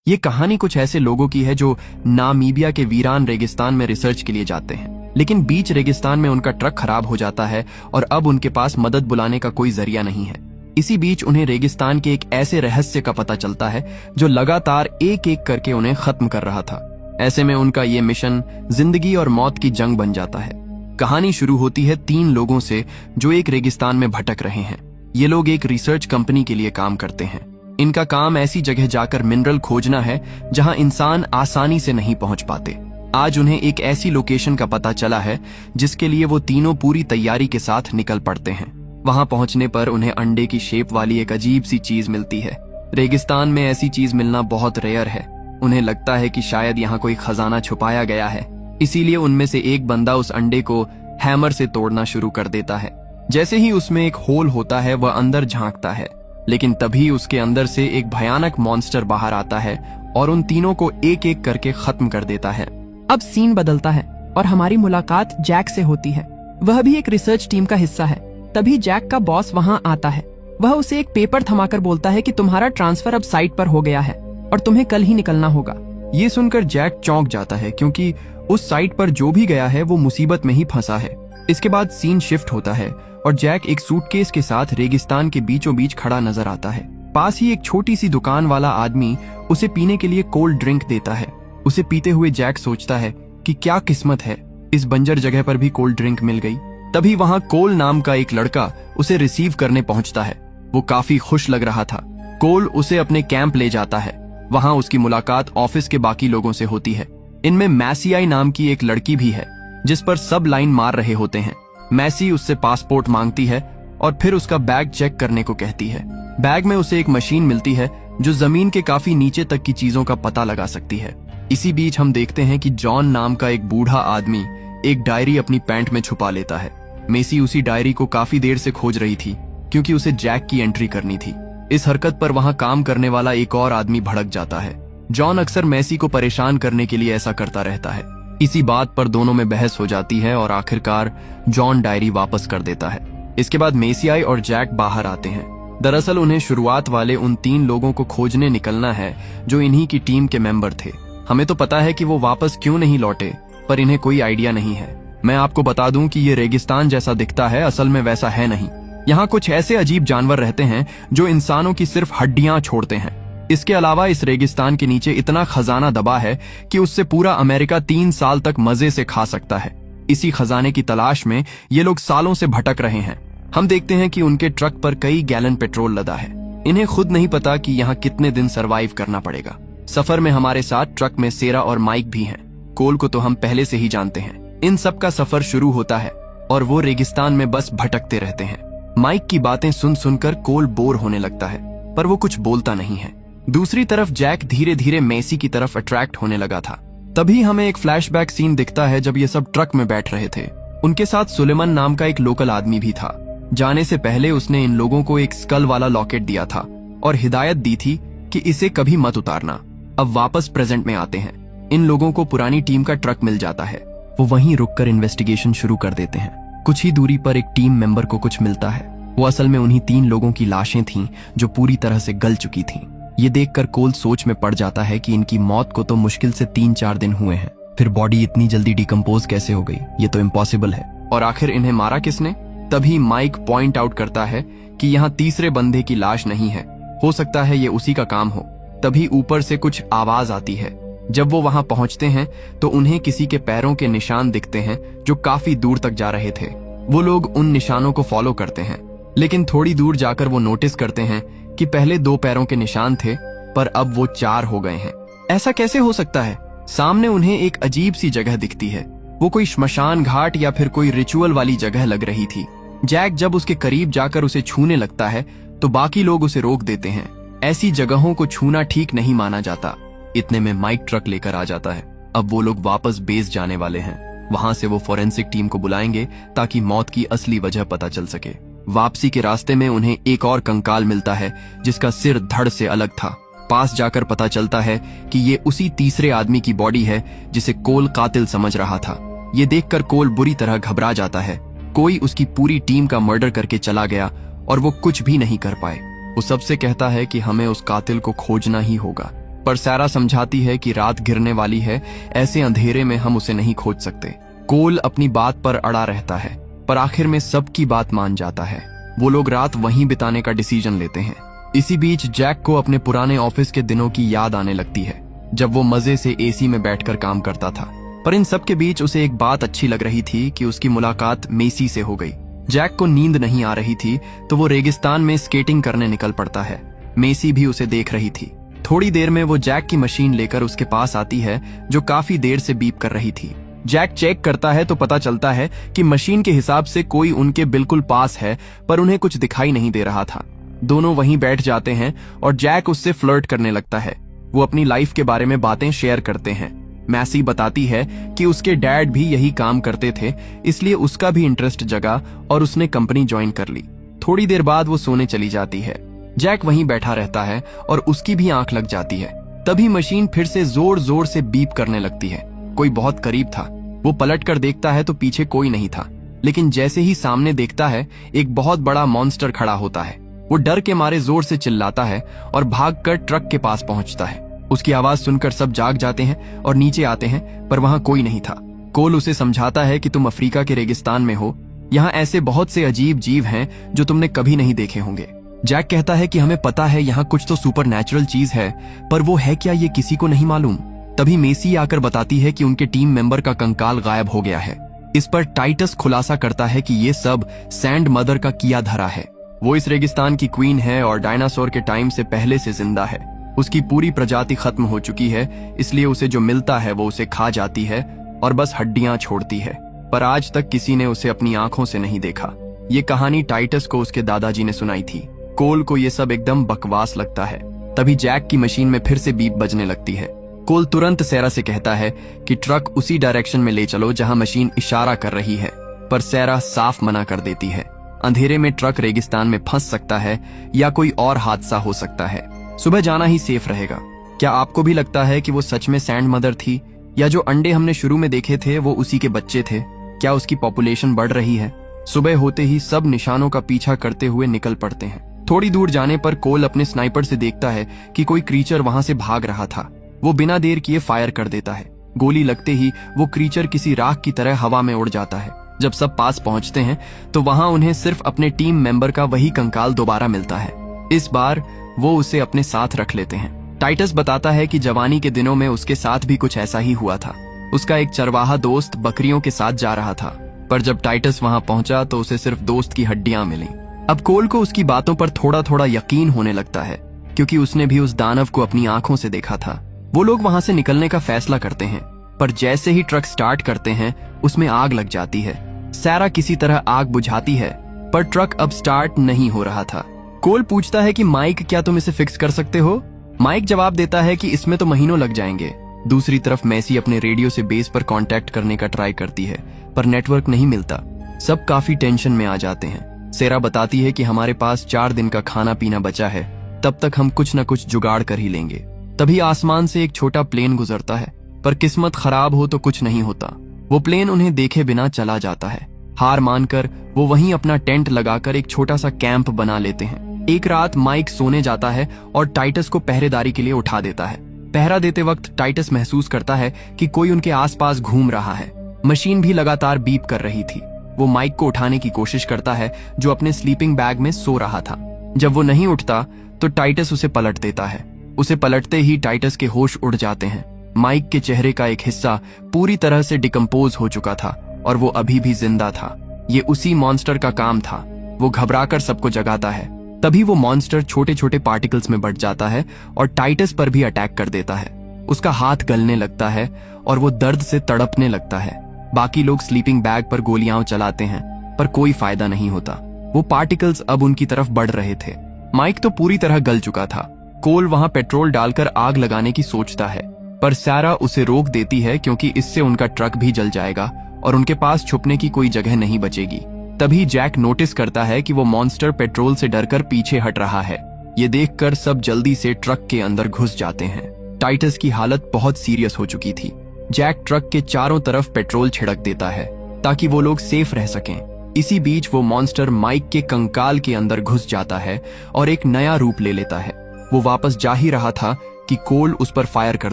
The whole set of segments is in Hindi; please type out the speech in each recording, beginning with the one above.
ये कहानी कुछ ऐसे लोगों की है जो नामीबिया के वीरान रेगिस्तान में रिसर्च के लिए जाते हैं, लेकिन बीच रेगिस्तान में उनका ट्रक खराब हो जाता है और अब उनके पास मदद बुलाने का कोई जरिया नहीं है। इसी बीच उन्हें रेगिस्तान के एक ऐसे रहस्य का पता चलता है जो लगातार एक एक करके उन्हें खत्म कर रहा था। ऐसे में उनका ये मिशन जिंदगी और मौत की जंग बन जाता है। कहानी शुरू होती है 3 लोगों से जो एक रेगिस्तान में भटक रहे हैं। ये लोग एक रिसर्च कंपनी के लिए काम करते हैं। इनका काम ऐसी जगह जाकर मिनरल खोजना है जहां इंसान आसानी से नहीं पहुंच पाते। आज उन्हें एक ऐसी लोकेशन का पता चला है जिसके लिए वो तीनों पूरी तैयारी के साथ निकल पड़ते हैं। वहां पहुंचने पर उन्हें अंडे की शेप वाली एक अजीब सी चीज मिलती है। रेगिस्तान में ऐसी चीज मिलना बहुत रेयर है। उन्हें लगता है कि शायद यहाँ कोई खजाना छुपाया गया है, इसीलिए उनमें से एक बंदा उस अंडे को हैमर से तोड़ना शुरू कर देता है। जैसे ही उसमें एक होल होता है वह अंदर झांकता है, लेकिन तभी उसके अंदर से एक भयानक मॉन्स्टर बाहर आता है और उन तीनों को एक एक करके खत्म कर देता है। अब सीन बदलता है और हमारी मुलाकात जैक से होती है। वह भी एक रिसर्च टीम का हिस्सा है। तभी जैक का बॉस वहां आता है। वह उसे एक पेपर थमाकर बोलता है कि तुम्हारा ट्रांसफर अब साइट पर हो गया है और तुम्हें कल ही निकलना होगा। ये सुनकर जैक चौंक जाता है क्योंकि उस साइट पर जो भी गया है वो मुसीबत में ही फंसा है। इसके बाद सीन शिफ्ट होता है और जैक एक सूटकेस के साथ रेगिस्तान के बीचों बीच खड़ा नजर आता है। पास ही एक छोटी सी दुकान वाला आदमी उसे पीने के लिए कोल्ड ड्रिंक देता है। उसे पीते हुए जैक सोचता है कि क्या किस्मत है, इस बंजर जगह पर भी कोल्ड ड्रिंक मिल गई। तभी वहां कोल नाम का एक लड़का उसे रिसीव करने पहुंचता है। वो काफी खुश लग रहा था। कोल उसे अपने कैंप ले जाता है। वहां उसकी मुलाकात ऑफिस के बाकी लोगों से होती है। इनमें मैसियाई नाम की एक लड़की भी है जिस पर सब लाइन मार रहे होते हैं। मैसी उससे पासपोर्ट मांगती है और फिर उसका बैग चेक करने को कहती है। बैग में उसे एक मशीन मिलती है जो जमीन के काफी नीचे तक की चीजों का पता लगा सकती है। इसी बीच हम देखते हैं कि जॉन नाम का एक बूढ़ा आदमी एक डायरी अपनी पैंट में छुपा लेता है। मेसी उसी डायरी को काफी देर से खोज रही थी क्योंकि उसे जैक की एंट्री करनी थी। इस हरकत पर वहां काम करने वाला एक और आदमी भड़क जाता है। जॉन अक्सर मेसी को परेशान करने के लिए ऐसा करता रहता है। इसी बात पर दोनों में बहस हो जाती है और आखिरकार जॉन डायरी वापस कर देता है। इसके बाद मेसियाई और जैक बाहर आते हैं। दरअसल उन्हें शुरुआत वाले उन 3 लोगों को खोजने निकलना है जो इन्हीं की टीम के मेंबर थे। हमें तो पता है कि वो वापस क्यों नहीं लौटे, पर इन्हें कोई आइडिया नहीं है। मैं आपको बता दूं कि ये रेगिस्तान जैसा दिखता है, असल में वैसा है नहीं। यहाँ कुछ ऐसे अजीब जानवर रहते हैं जो इंसानों की सिर्फ हड्डियां छोड़ते हैं। इसके अलावा इस रेगिस्तान के नीचे इतना खजाना दबा है कि उससे पूरा अमेरिका 3 साल तक मजे से खा सकता है। इसी खजाने की तलाश में ये लोग सालों से भटक रहे हैं। हम देखते हैं कि उनके ट्रक पर कई गैलन पेट्रोल लदा है। इन्हें खुद नहीं पता कि यहाँ कितने दिन सरवाइव करना पड़ेगा। सफर में हमारे साथ ट्रक में सेरा और माइक भी हैं। कोल को तो हम पहले से ही जानते हैं। इन सब का सफर शुरू होता है और वो रेगिस्तान में बस भटकते रहते हैं। माइक की बातें सुन सुनकर कोल बोर होने लगता है, पर वो कुछ बोलता नहीं है। दूसरी तरफ जैक धीरे धीरे मेसी की तरफ अट्रैक्ट होने लगा था। तभी हमें एक फ्लैशबैक सीन दिखता है जब ये सब ट्रक में बैठ रहे थे। उनके साथ सुलेमान नाम का एक लोकल आदमी भी था। जाने से पहले उसने इन लोगों को एक स्कल वाला लॉकेट दिया था और हिदायत दी थी कि इसे कभी मत उतारना। अब वापस प्रेजेंट में आते हैं। इन लोगों को पुरानी टीम का ट्रक मिल जाता है। वो वहीं रुककर इन्वेस्टिगेशन शुरू कर देते हैं। कुछ ही दूरी पर एक टीम मेंबर को कुछ मिलता है। वो असल में उन्हीं 3 लोगों की लाशें थीं जो पूरी तरह से गल चुकी थीं। ये देखकर कोल सोच में पड़ जाता है कि इनकी मौत को तो मुश्किल से 3-4 दिन हुए हैं, फिर बॉडी इतनी जल्दी डिकम्पोज कैसे हो गई, ये तो इम्पॉसिबल है। और आखिर इन्हें मारा किसने? तभी माइक पॉइंट आउट करता है कि यहाँ तीसरे बंदे की लाश नहीं है, हो सकता है ये उसी का काम हो। तभी ऊपर से कुछ आवाज आती है। जब वो वहां पहुंचते हैं तो उन्हें किसी के पैरों के निशान दिखते हैं जो काफी दूर तक जा रहे थे। वो लोग उन निशानों को फॉलो करते हैं, लेकिन थोड़ी दूर जाकर वो नोटिस करते हैं कि पहले 2 पैरों के निशान थे पर अब वो 4 हो गए हैं। ऐसा कैसे हो सकता है? सामने उन्हें एक अजीब सी जगह दिखती है। वो कोई श्मशान घाट या फिर कोई रिचुअल वाली जगह लग रही थी। जैक जब उसके करीब जाकर उसे छूने लगता है तो बाकी लोग उसे रोक देते हैं। ऐसी जगहों को छूना ठीक नहीं माना जाता। इतने में माइक ट्रक लेकर आ जाता है। अब वो लोग वापस बेस जाने वाले हैं। वहां से वो फोरेंसिक टीम को बुलाएंगे ताकि मौत की असली वजह पता चल सके। वापसी के रास्ते में उन्हें एक और कंकाल मिलता है जिसका सिर धड़ से अलग था। पास जाकर पता चलता है कि ये उसी तीसरे आदमी की बॉडी है जिसे कोल कातिल समझ रहा था। ये देखकर कोल बुरी तरह घबरा जाता है। कोई उसकी पूरी टीम का मर्डर करके चला गया और वो कुछ भी नहीं कर पाए। वो सबसे कहता है कि हमें उस कातिल को खोजना ही होगा। पर सैरा समझाती है कि रात गिरने वाली है, ऐसे अंधेरे में हम उसे नहीं खोज सकते। कोल अपनी बात पर अड़ा रहता है, पर आखिर में सबकी बात मान जाता है। वो लोग रात वहीं बिताने का डिसीजन लेते हैं। इसी बीच जैक को अपने पुराने ऑफिस के दिनों की याद आने लगती है, जब वो मजे से एसी में बैठकर काम करता था। पर इन सब के बीच उसे एक बात अच्छी लग रही थी कि उसकी मुलाकात मेसी से हो गई। जैक को नींद नहीं आ रही थी तो वो रेगिस्तान में स्केटिंग करने निकल पड़ता है। मेसी भी उसे देख रही थी। थोड़ी देर में वो जैक की मशीन लेकर उसके पास आती है, जो काफी देर से बीप कर रही थी। जैक चेक करता है तो पता चलता है कि मशीन के हिसाब से कोई उनके बिल्कुल पास है, पर उन्हें कुछ दिखाई नहीं दे रहा था। दोनों वहीं बैठ जाते हैं और जैक उससे फ्लर्ट करने लगता है। वो अपनी लाइफ के बारे में बातें शेयर करते हैं। मैसी बताती है कि उसके डैड भी यही काम करते थे, इसलिए उसका भी इंटरेस्ट जगा और उसने कंपनी ज्वाइन कर ली। थोड़ी देर बाद वो सोने चली जाती है। जैक वहीं बैठा रहता है और उसकी भी आंख लग जाती है। तभी मशीन फिर से जोर जोर से बीप करने लगती है। कोई बहुत करीब था। वो पलट कर देखता है तो पीछे कोई नहीं था, लेकिन जैसे ही सामने देखता है एक बहुत बड़ा मॉन्स्टर खड़ा होता है। वो डर के मारे जोर से चिल्लाता है और भागकर ट्रक के पास पहुंचता है। उसकी आवाज सुनकर सब जाग जाते हैं और नीचे आते हैं, पर वहां कोई नहीं था। कोल उसे समझाता है कि तुम अफ्रीका के रेगिस्तान में हो, यहाँ ऐसे बहुत से अजीब जीव हैं जो तुमने कभी नहीं देखे होंगे। जैक कहता है कि हमें पता है यहाँ कुछ तो सुपर नेचुरल चीज है, पर वो है क्या ये किसी को नहीं मालूम। तभी मेसी आकर बताती है कि उनके टीम मेंबर का कंकाल गायब हो गया है। इस पर टाइटस खुलासा करता है कि ये सब सैंड मदर का किया धरा है। वो इस रेगिस्तान की क्वीन है और डायनासोर के टाइम से पहले से जिंदा है। उसकी पूरी प्रजाति खत्म हो चुकी है, इसलिए उसे जो मिलता है वो उसे खा जाती है और बस हड्डियां छोड़ती है। पर आज तक किसी ने उसे अपनी आंखों से नहीं देखा। ये कहानी टाइटस को उसके दादाजी ने सुनाई थी। कोल को ये सब एकदम बकवास लगता है। तभी जैक की मशीन में फिर से बीप बजने लगती है। कोल तुरंत सैरा से कहता है कि ट्रक उसी डायरेक्शन में ले चलो जहां मशीन इशारा कर रही है, पर सैरा साफ मना कर देती है। अंधेरे में ट्रक रेगिस्तान में फंस सकता है या कोई और हादसा हो सकता है। सुबह जाना ही सेफ रहेगा। क्या आपको भी लगता है कि वो सच में सैंड मदर थी, या जो अंडे हमने शुरू में देखे थे वो उसी के बच्चे थे? क्या उसकी पॉपुलेशन बढ़ रही है? सुबह होते ही सब निशानों का पीछा करते हुए निकल पड़ते हैं। थोड़ी दूर जाने पर कोल अपने स्नाइपर से देखता है कि कोई क्रीचर वहां से भाग रहा था। वो बिना देर किए फायर कर देता है। गोली लगते ही वो क्रीचर किसी राख की तरह हवा में उड़ जाता है। जब सब पास पहुंचते हैं तो वहां उन्हें सिर्फ अपने टीम मेंबर का वही कंकाल दोबारा मिलता है। इस बार वो उसे अपने साथ रख लेते हैं। टाइटस बताता है कि जवानी के दिनों में उसके साथ भी कुछ ऐसा ही हुआ था। उसका एक चरवाहा दोस्त बकरियों के साथ जा रहा था, पर जब टाइटस वहां पहुंचा तो उसे सिर्फ दोस्त की हड्डियां मिली। अब कोल को उसकी बातों पर थोड़ा थोड़ा यकीन होने लगता है, क्योंकि उसने भी उस दानव को अपनी आंखों से देखा था। वो लोग वहां से निकलने का फैसला करते हैं, पर जैसे ही ट्रक स्टार्ट करते हैं उसमें आग लग जाती है। सैरा किसी तरह आग बुझाती है, पर ट्रक अब स्टार्ट नहीं हो रहा था। कोल पूछता है कि माइक, क्या तुम इसे फिक्स कर सकते हो? माइक जवाब देता है कि इसमें तो महीनों लग जाएंगे। दूसरी तरफ मैसी अपने रेडियो से बेस पर कांटेक्ट करने का ट्राई करती है, पर नेटवर्क नहीं मिलता। सब काफी टेंशन में आ जाते हैं। सैरा बताती है कि हमारे पास 4 दिन का खाना पीना बचा है, तब तक हम कुछ न कुछ जुगाड़ कर ही लेंगे। तभी आसमान से एक छोटा प्लेन गुजरता है, पर किस्मत खराब हो तो कुछ नहीं होता। वो प्लेन उन्हें देखे बिना चला जाता है। हार मानकर वो वहीं अपना टेंट लगाकर एक छोटा सा कैंप बना लेते हैं। एक रात माइक सोने जाता है और टाइटस को पहरेदारी के लिए उठा देता है। पहरा देते वक्त टाइटस महसूस करता है कि कोई उनके आसपास घूम रहा है। मशीन भी लगातार बीप कर रही थी। वो माइक को उठाने की कोशिश करता है, जो अपने स्लीपिंग बैग में सो रहा था। जब वो नहीं उठता तो टाइटस उसे पलट देता है। उसे पलटते ही टाइटस के होश उड़ जाते हैं। माइक के चेहरे का एक हिस्सा पूरी तरह से डिकम्पोज हो चुका था और वो अभी भी जिंदा था। ये उसी मॉन्स्टर का काम था। वो घबराकर सबको जगाता है। तभी वो मॉन्स्टर छोटे छोटे पार्टिकल्स में बढ़ जाता है और टाइटस पर भी अटैक कर देता है। उसका हाथ गलने लगता है और वो दर्द से तड़पने लगता है। बाकी लोग स्लीपिंग बैग पर गोलियां चलाते हैं, पर कोई फायदा नहीं होता। वो पार्टिकल्स अब उनकी तरफ बढ़ रहे थे। माइक तो पूरी तरह गल चुका था। कोल वहां पेट्रोल डालकर आग लगाने की सोचता है, पर सैरा उसे रोक देती है, क्योंकि इससे उनका ट्रक भी जल जाएगा और उनके पास छुपने की कोई जगह नहीं बचेगी। तभी जैक नोटिस करता है कि वो मॉन्स्टर पेट्रोल से डरकर पीछे हट रहा है। ये देखकर सब जल्दी से ट्रक के अंदर घुस जाते हैं। टाइटस की हालत बहुत सीरियस हो चुकी थी। जैक ट्रक के चारों तरफ पेट्रोल छिड़क देता है ताकि वो लोग सेफ रह सकें। इसी बीच वो मॉन्स्टर माइक के कंकाल के अंदर घुस जाता है और एक नया रूप ले लेता है। वो वापस जा ही रहा था कि कोल उस पर फायर कर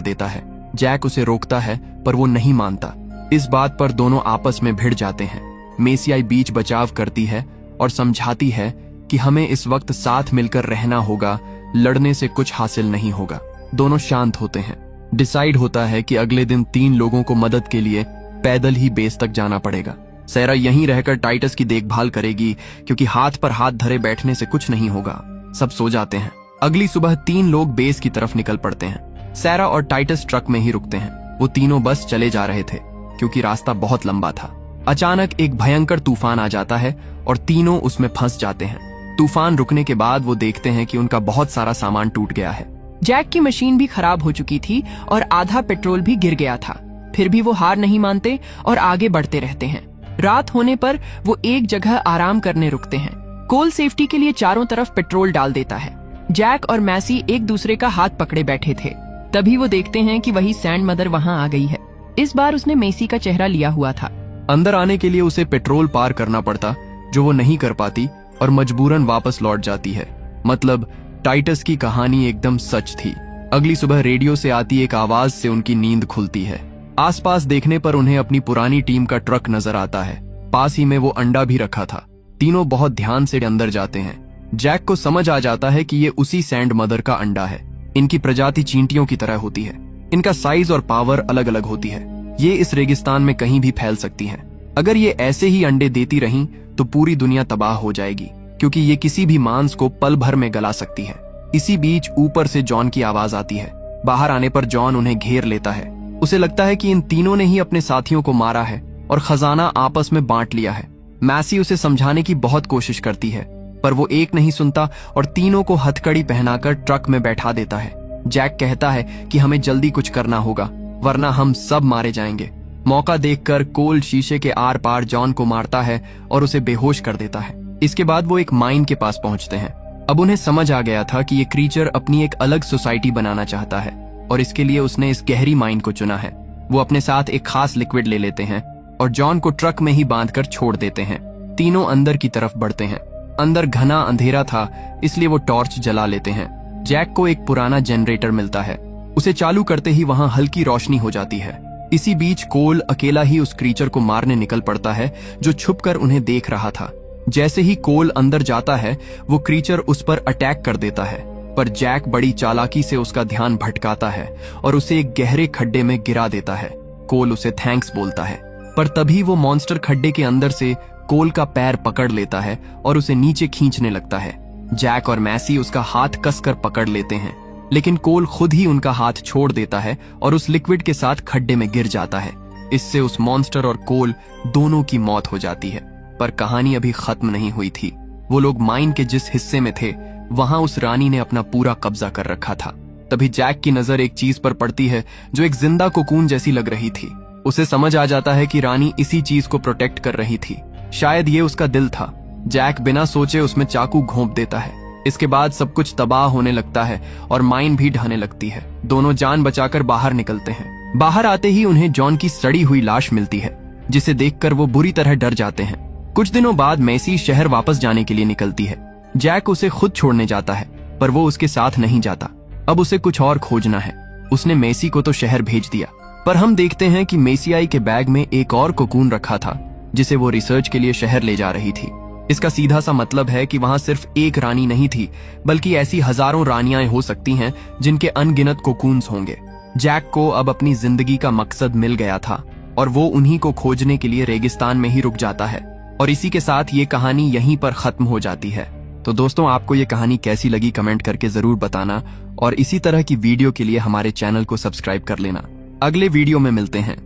देता है। जैक उसे रोकता है पर वो नहीं मानता। इस बात पर दोनों आपस में भिड़ जाते हैं। मेसियाई बीच बचाव करती है और समझाती है कि हमें इस वक्त साथ मिलकर रहना होगा, लड़ने से कुछ हासिल नहीं होगा। दोनों शांत होते हैं। डिसाइड होता है कि अगले दिन 3 लोगों को मदद के लिए पैदल ही बेस तक जाना पड़ेगा। सैरा यहीं रहकर टाइटस की देखभाल करेगी क्योंकि हाथ पर हाथ धरे बैठने से कुछ नहीं होगा। सब सो जाते हैं। अगली सुबह 3 लोग बेस की तरफ निकल पड़ते हैं। सैरा और टाइटस ट्रक में ही रुकते हैं। वो तीनों बस चले जा रहे थे क्योंकि रास्ता बहुत लंबा था। अचानक एक भयंकर तूफान आ जाता है और तीनों उसमें फंस जाते हैं। तूफान रुकने के बाद वो देखते हैं कि उनका बहुत सारा सामान टूट गया है। जैक की मशीन भी खराब हो चुकी थी और आधा पेट्रोल भी गिर गया था। फिर भी वो हार नहीं मानते और आगे बढ़ते रहते हैं। रात होने पर वो एक जगह आराम करने रुकते हैं। कोल सेफ्टी के लिए चारों तरफ पेट्रोल डाल देता है। जैक और मैसी एक दूसरे का हाथ पकड़े बैठे थे। तभी वो देखते हैं कि वही सैंड मदर वहाँ आ गई है। इस बार उसने मेसी का चेहरा लिया हुआ था। अंदर आने के लिए उसे पेट्रोल पार करना पड़ता, जो वो नहीं कर पाती और मजबूरन वापस लौट जाती है। मतलब टाइटस की कहानी एकदम सच थी। अगली सुबह रेडियो से आती एक आवाज से उनकी नींद खुलती है। आसपास देखने पर उन्हें अपनी पुरानी टीम का ट्रक नजर आता है। पास ही में वो अंडा भी रखा था। तीनों बहुत ध्यान से अंदर जाते हैं। जैक को समझ आ जाता है कि ये उसी सैंड मदर का अंडा है। इनकी प्रजाति चींटियों की तरह होती है। इनका साइज और पावर अलग अलग होती है। ये इस रेगिस्तान में कहीं भी फैल सकती हैं। अगर ये ऐसे ही अंडे देती रहीं तो पूरी दुनिया तबाह हो जाएगी, क्योंकि ये किसी भी मांस को पल भर में गला सकती है। इसी बीच ऊपर से जॉन की आवाज आती है। बाहर आने पर जॉन उन्हें घेर लेता है। उसे लगता है कि इन तीनों ने ही अपने साथियों को मारा है और खजाना आपस में बांट लिया है। मैसी उसे समझाने की बहुत कोशिश करती है, पर वो एक नहीं सुनता और तीनों को हथकड़ी पहनाकर ट्रक में बैठा देता है। जैक कहता है कि हमें जल्दी कुछ करना होगा, वरना हम सब मारे जाएंगे। मौका देखकर कोल शीशे के आर पार जॉन को मारता है और उसे बेहोश कर देता है। इसके बाद वो एक माइन के पास पहुंचते हैं। अब उन्हें समझ आ गया था कि ये क्रीचर अपनी एक अलग सोसाइटी बनाना चाहता है और इसके लिए उसने इस गहरी माइन को चुना है। वो अपने साथ एक खास लिक्विड ले लेते हैं और जॉन को ट्रक में ही बांधकर छोड़ देते हैं। तीनों अंदर की तरफ बढ़ते हैं। अंदर घना अंधेरा था, इसलिए वो टॉर्च जला लेते हैं। जैक को एक पुराना जनरेटर मिलता है। उसे चालू करते ही वहां हल्की रोशनी हो जाती है। इसी बीच कोल अकेला ही उस क्रीचर को मारने निकल पड़ता है जो छुपकर उन्हें देख रहा था। जैसे ही कोल अंदर जाता है वो क्रीचर उस पर अटैक कर देता है, पर जैक बड़ी चालाकी से उसका ध्यान भटकाता है और उसे एक गहरे खड्डे में गिरा देता है। कोल उसे थैंक्स बोलता है, पर तभी वो मॉन्स्टर खड्डे के अंदर से कोल का पैर पकड़ लेता है और उसे नीचे खींचने लगता है। जैक और मैसी उसका हाथ कसकर पकड़ लेते हैं, लेकिन कोल खुद ही उनका हाथ छोड़ देता है और उस लिक्विड के साथ खड्डे में गिर जाता है। इससे उस मॉन्स्टर और कोल दोनों की मौत हो जाती है। पर कहानी अभी खत्म नहीं हुई थी। वो लोग माइन के जिस हिस्से में थे वहां उस रानी ने अपना पूरा कब्जा कर रखा था। तभी जैक की नजर एक चीज पर पड़ती है जो एक जिंदा कोकून जैसी लग रही थी। उसे समझ आ जाता है कि रानी इसी चीज को प्रोटेक्ट कर रही थी। शायद ये उसका दिल था। जैक बिना सोचे उसमें चाकू घोंप देता है। इसके बाद सब कुछ तबाह होने लगता है और माइन भी ढहने लगती है। दोनों जान बचाकर बाहर निकलते हैं। बाहर आते ही उन्हें जॉन की सड़ी हुई लाश मिलती है, जिसे देखकर वो बुरी तरह डर जाते हैं। कुछ दिनों बाद मैसी शहर वापस जाने के लिए निकलती है। जैक उसे खुद छोड़ने जाता है, पर वो उसके साथ नहीं जाता। अब उसे कुछ और खोजना है। उसने मैसी को तो शहर भेज दिया, पर हम देखते हैं कि मेसियाई के बैग में एक और कोकून रखा था, जिसे वो रिसर्च के लिए शहर ले जा रही थी। इसका सीधा सा मतलब है कि वहां सिर्फ एक रानी नहीं थी, बल्कि ऐसी हजारों रानियां हो सकती हैं जिनके अनगिनत कोकून्स होंगे। जैक को अब अपनी जिंदगी का मकसद मिल गया था और वो उन्हीं को खोजने के लिए रेगिस्तान में ही रुक जाता है। और इसी के साथ ये कहानी यहीं पर खत्म हो जाती है। तो दोस्तों, आपको ये कहानी कैसी लगी कमेंट करके जरूर बताना और इसी तरह की वीडियो के लिए हमारे चैनल को सब्सक्राइब कर लेना। अगले वीडियो में मिलते हैं।